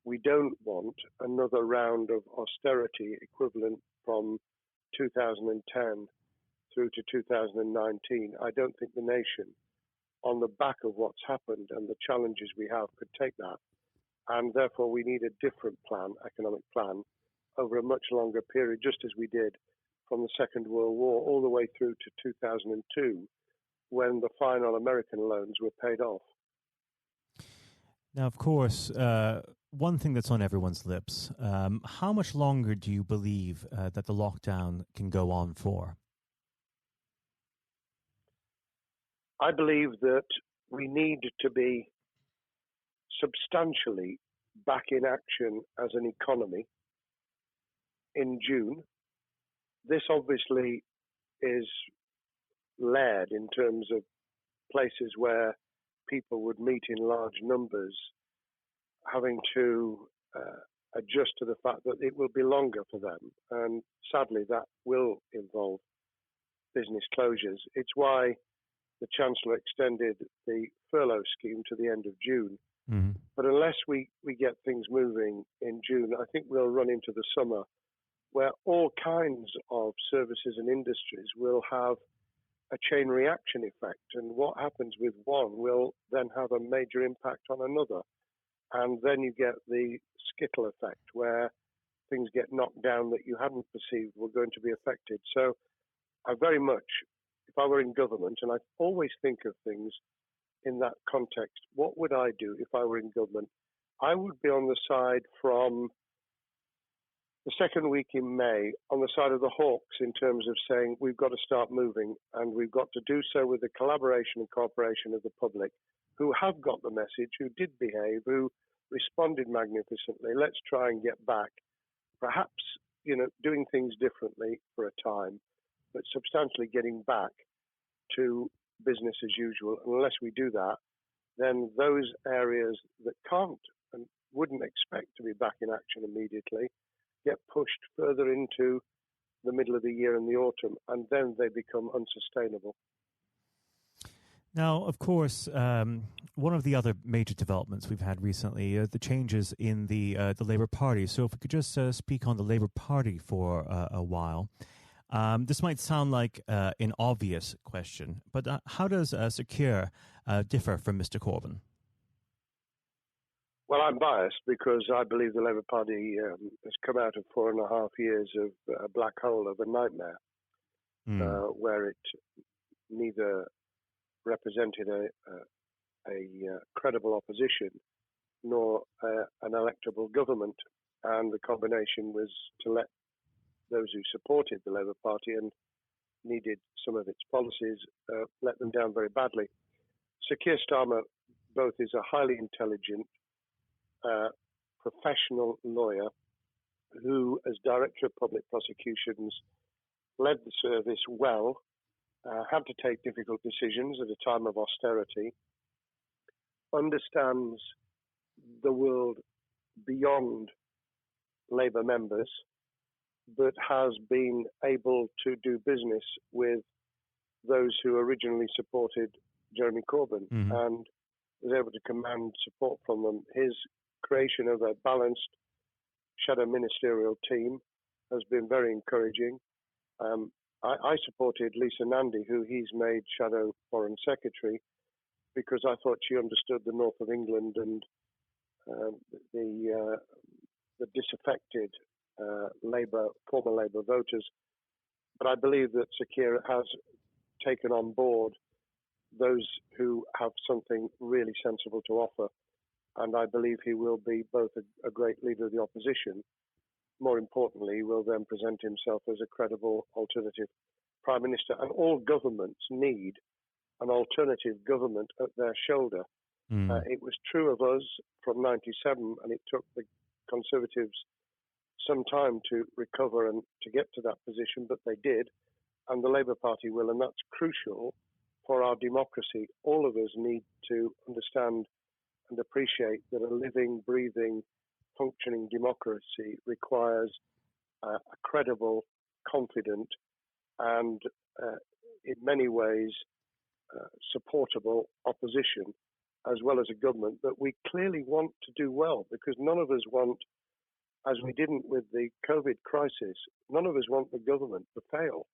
We don't want another round of austerity equivalent from 2010 through to 2019. I don't think the nation, on the back of what's happened and the challenges we have, could take that. And therefore, we need a different plan, economic plan, over a much longer period, just as we did from the Second World War all the way through to 2002, when the final American loans were paid off. Now, of course, one thing that's on everyone's lips, how much longer do you believe that the lockdown can go on for? I believe that we need to be substantially back in action as an economy in June. This obviously is led in terms of places where people would meet in large numbers, having to adjust to the fact that it will be longer for them. And sadly, that will involve business closures. It's why the Chancellor extended the furlough scheme to the end of June. Mm-hmm. But unless we get things moving in June, I think we'll run into the summer where all kinds of services and industries will have a chain reaction effect. And what happens with one will then have a major impact on another. And then you get the skittle effect where things get knocked down that you hadn't perceived were going to be affected. So I very much, if I were in government, and I always think of things in that context, what would I do if I were in government? I would be on the side from the second week in May, on the side of the hawks in terms of saying we've got to start moving, and we've got to do so with the collaboration and cooperation of the public who have got the message, who did behave, who responded magnificently. Let's try and get back, perhaps, doing things differently for a time, but substantially getting back to business as usual. And unless we do that, then those areas that can't and wouldn't expect to be back in action immediately get pushed further into the middle of the year and the autumn, and then they become unsustainable. Now, of course, one of the other major developments we've had recently are the changes in the Labour Party. So if we could just speak on the Labour Party for a while. This might sound like an obvious question, but how does Secure differ from Mr. Corbyn? Well, I'm biased because I believe the Labour Party has come out of 4.5 years of a black hole of a nightmare, where it neither represented a credible opposition nor an electable government. and the combination was to let those who supported the Labour Party and needed some of its policies let them down very badly. Sir Keir Starmer both is a highly intelligent, professional lawyer who, as Director of Public Prosecutions, led the service well, had to take difficult decisions at a time of austerity, understands the world beyond Labour members, but has been able to do business with those who originally supported Jeremy Corbyn and was able to command support from them. His creation of a balanced shadow ministerial team has been very encouraging. I supported Lisa Nandy, who he's made shadow foreign secretary, because I thought she understood the north of England and the disaffected former Labour voters. But I believe that Sir Keir has taken on board those who have something really sensible to offer, and I believe he will be both a great leader of the opposition. More importantly, he will then present himself as a credible alternative Prime Minister, and all governments need an alternative government at their shoulder. It was true of us from 97, and it took the Conservatives some time to recover and to get to that position, but they did, and the Labour Party will, and that's crucial for our democracy. All of us need to understand and appreciate that a living, breathing, functioning democracy requires a credible, confident, and in many ways supportable opposition, as well as a government that we clearly want to do well, because none of us want, as we didn't with the COVID crisis, none of us want the government to fail.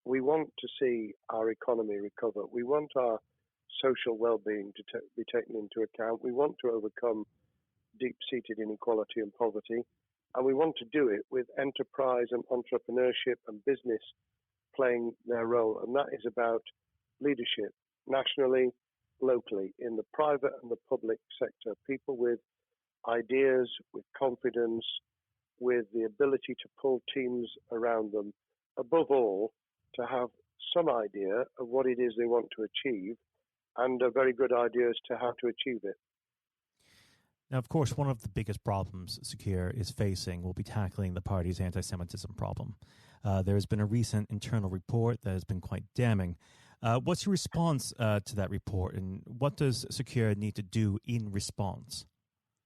We want to see our economy recover. We want our social well-being to be taken into account. We want to overcome deep-seated inequality and poverty, and we want to do it with enterprise and entrepreneurship and business playing their role, and that is about leadership nationally, locally, in the private and the public sector, people with ideas, with confidence, with the ability to pull teams around them, above all, to have some idea of what it is they want to achieve and a very good idea as to how to achieve it. Now, of course, one of the biggest problems Sir Keir is facing will be tackling the party's anti-Semitism problem. There has been a recent internal report that has been quite damning. What's your response to that report, and what does Sir Keir need to do in response?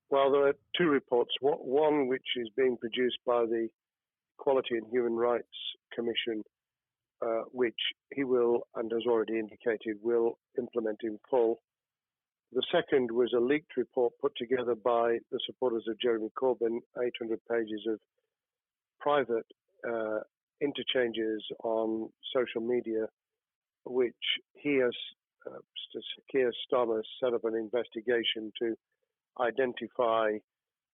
Well, there are two reports. One which is being produced by the Equality and Human Rights Commission, which he will, and has already indicated, will implement in full. The second was a leaked report put together by the supporters of Jeremy Corbyn, 800 pages of private interchanges on social media, which he has, Keir Starmer, set up an investigation to identify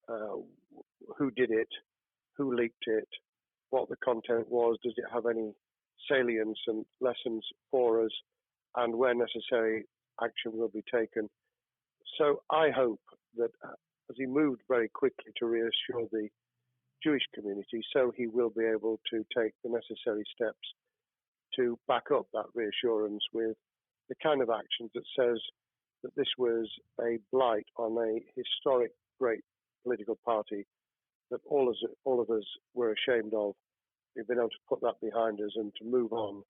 who did it, who leaked it, what the content was, does it have any salience and lessons for us, and where necessary, action will be taken. So I hope that as he moved very quickly to reassure the Jewish community, so he will be able to take the necessary steps to back up that reassurance with the kind of actions that says that this was a blight on a historic, great political party that all of us were ashamed of. We've been able to put that behind us and to move on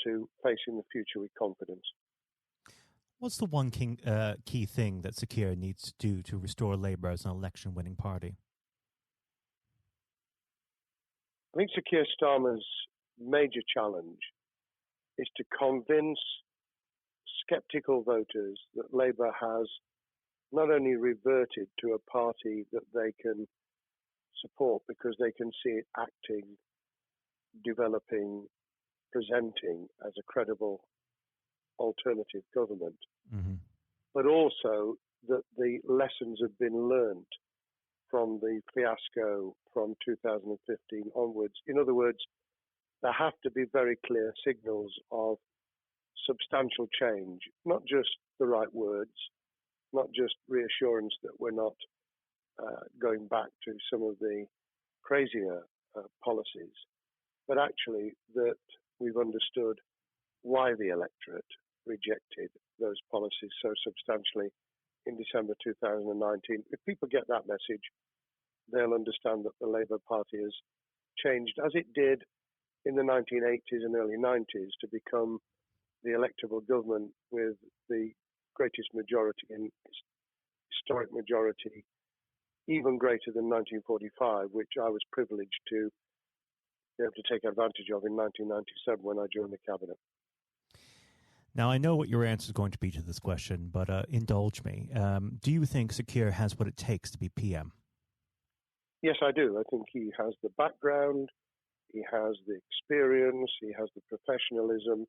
to facing the future with confidence. What's the one key thing that Sir Keir needs to do to restore Labour as an election-winning party? I think Sir Keir Starmer's major challenge is to convince sceptical voters that Labour has not only reverted to a party that they can support because they can see it acting, developing, presenting as a credible alternative government, but also that the lessons have been learned from the fiasco from 2015 onwards. In other words, there have to be very clear signals of substantial change, not just the right words, not just reassurance that we're not going back to some of the crazier policies, but actually that we've understood why the electorate rejected those policies so substantially in December 2019. If people get that message, they'll understand that the Labour Party has changed, as it did in the 1980s and early 90s, to become the electable government with the greatest majority in historic majority, even greater than 1945, which I was privileged to be able to take advantage of in 1997 when I joined the cabinet. Now, I know what your answer is going to be to this question, but indulge me. Do you think Sir Keir has what it takes to be PM? Yes, I do. I think he has the background, he has the experience, he has the professionalism,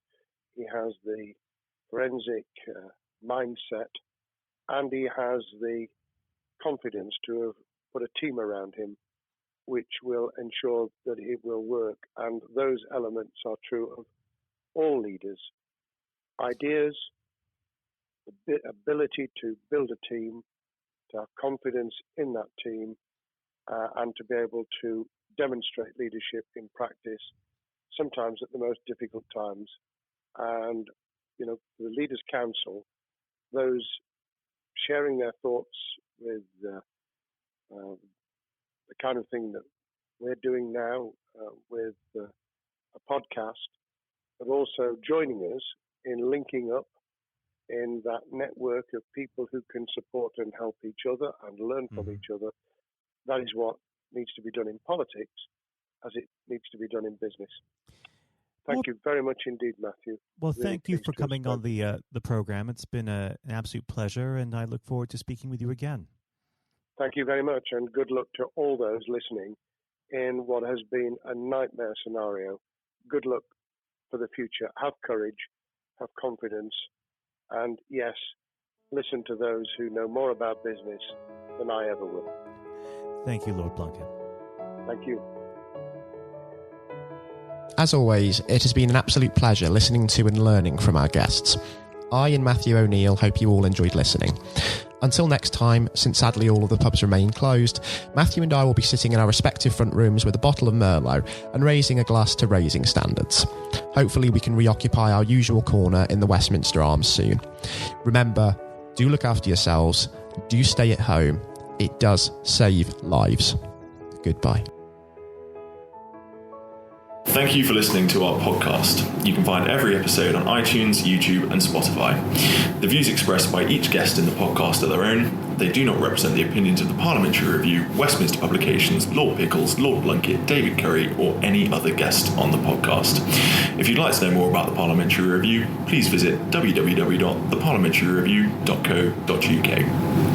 he has the forensic mindset, and he has the confidence to have put a team around him which will ensure that it will work. And those elements are true of all leaders. Ideas, the ability to build a team, to have confidence in that team, and to be able to demonstrate leadership in practice, sometimes at the most difficult times. And, you know, the Leaders' Council, those sharing their thoughts with the kind of thing that we're doing now with a podcast, but also joining us in linking up in that network of people who can support and help each other and learn from each other. That is what needs to be done in politics as it needs to be done in business. Thank you very much indeed, Matthew. Well, thank you for coming on the program. It's been an absolute pleasure, and I look forward to speaking with you again. Thank you very much, and good luck to all those listening in what has been a nightmare scenario. Good luck for the future. Have courage, have confidence, and yes, listen to those who know more about business than I ever will. Thank you, Lord Blunkett. Thank you. As always, it has been an absolute pleasure listening to and learning from our guests. I and Matthew O'Neill hope you all enjoyed listening. Until next time, since sadly all of the pubs remain closed, Matthew and I will be sitting in our respective front rooms with a bottle of Merlot and raising a glass to raising standards. Hopefully we can reoccupy our usual corner in the Westminster Arms soon. Remember, do look after yourselves, do stay at home. It does save lives. Goodbye. Thank you for listening to our podcast. You can find every episode on iTunes, YouTube, and Spotify. The views expressed by each guest in the podcast are their own. They do not represent the opinions of the Parliamentary Review, Westminster Publications, Lord Pickles, Lord Blunkett, David Curry, or any other guest on the podcast. If you'd like to know more about the Parliamentary Review, please visit www.theparliamentaryreview.co.uk.